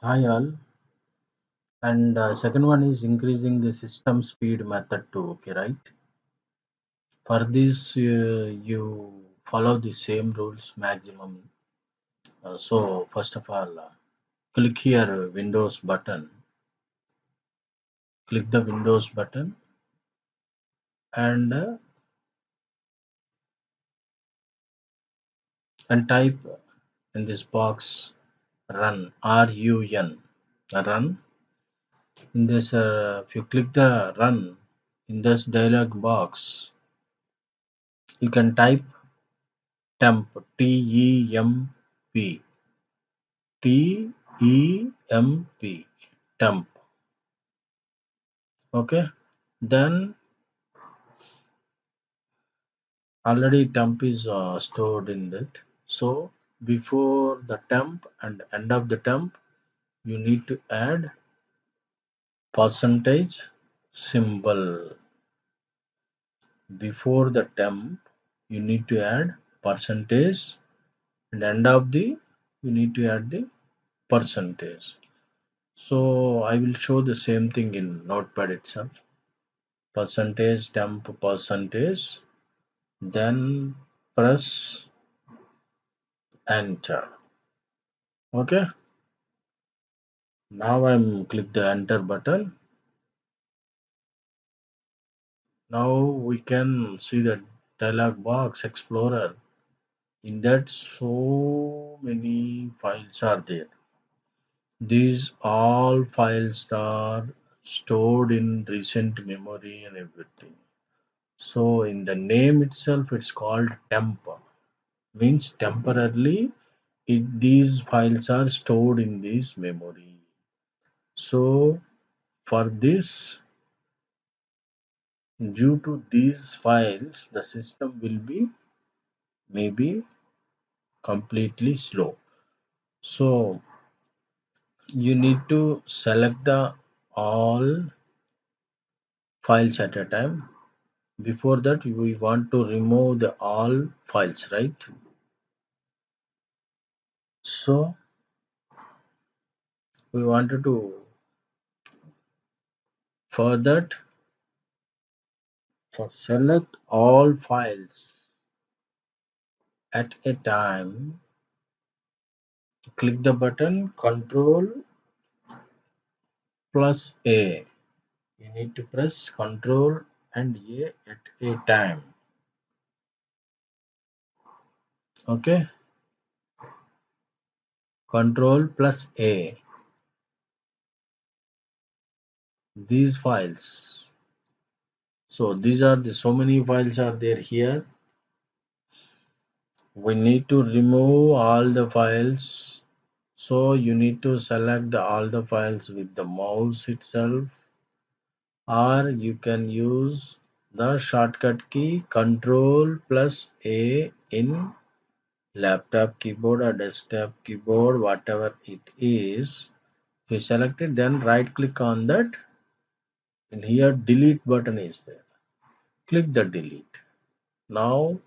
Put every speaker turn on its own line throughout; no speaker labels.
Hi all, and second one is increasing the system speed method too. Okay, right? For this, you follow the same rules maximum. So first of all, click here Windows button. Click the Windows button and and type in this box run run run. In this, if you click the run in this dialog box, you can type temp T-E-M-P T-E-M-P temp. Okay, then already temp is stored in that. So before the temp and end of the temp, you need to add percentage symbol. Before the temp, you need to add percentage, and end of the you need to add the percentage. So I will show the same thing in Notepad itself. Percentage temp percentage, then press enter. Okay, now I'm click the enter button. Now we can see the dialog box explorer. In that, so many files are there. These all files are stored in recent memory and everything. So in the name itself, it's called temp. Means temporarily these files are stored in this memory. So for this, due to these files, the system will be maybe completely slow. So you need to select the all files at a time. Before that, we want to remove the all files, right? So we wanted to for that for select all files at a time. Click the button Control plus A. You need to press Control and A at a time. Okay, Control plus A. These files. So these are the so many files are there here. We need to remove all the files. So you need to select all the files with the mouse itself, or you can use the shortcut key Control plus A in laptop keyboard or desktop keyboard, whatever it is. If you select it, then right click on that, and here delete button is there. Click the delete. Now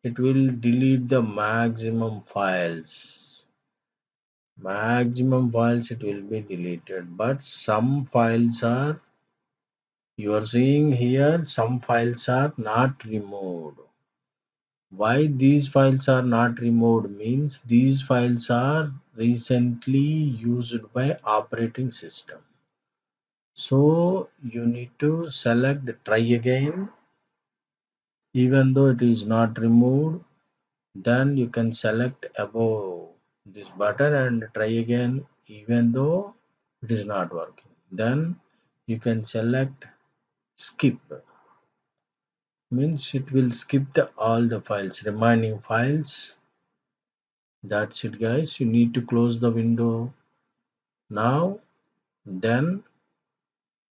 it will delete the maximum files. Maximum files it will be deleted, but some files are, you are seeing here, some files are not removed. Why these files are not removed means these files are recently used by operating system. So you need to select the try again, even though it is not removed. Then you can select above this button and try again, even though it is not working. Then you can select skip, means it will skip all the files, remaining files. That's it guys, you need to close the window now. Then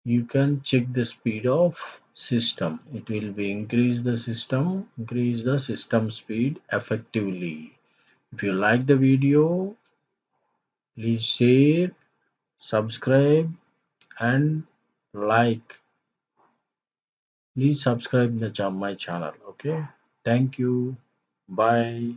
you can check the speed of system. It will be increase the system speed effectively. If you like the video, please share, subscribe and like. Please subscribe my channel. Okay, thank you, bye.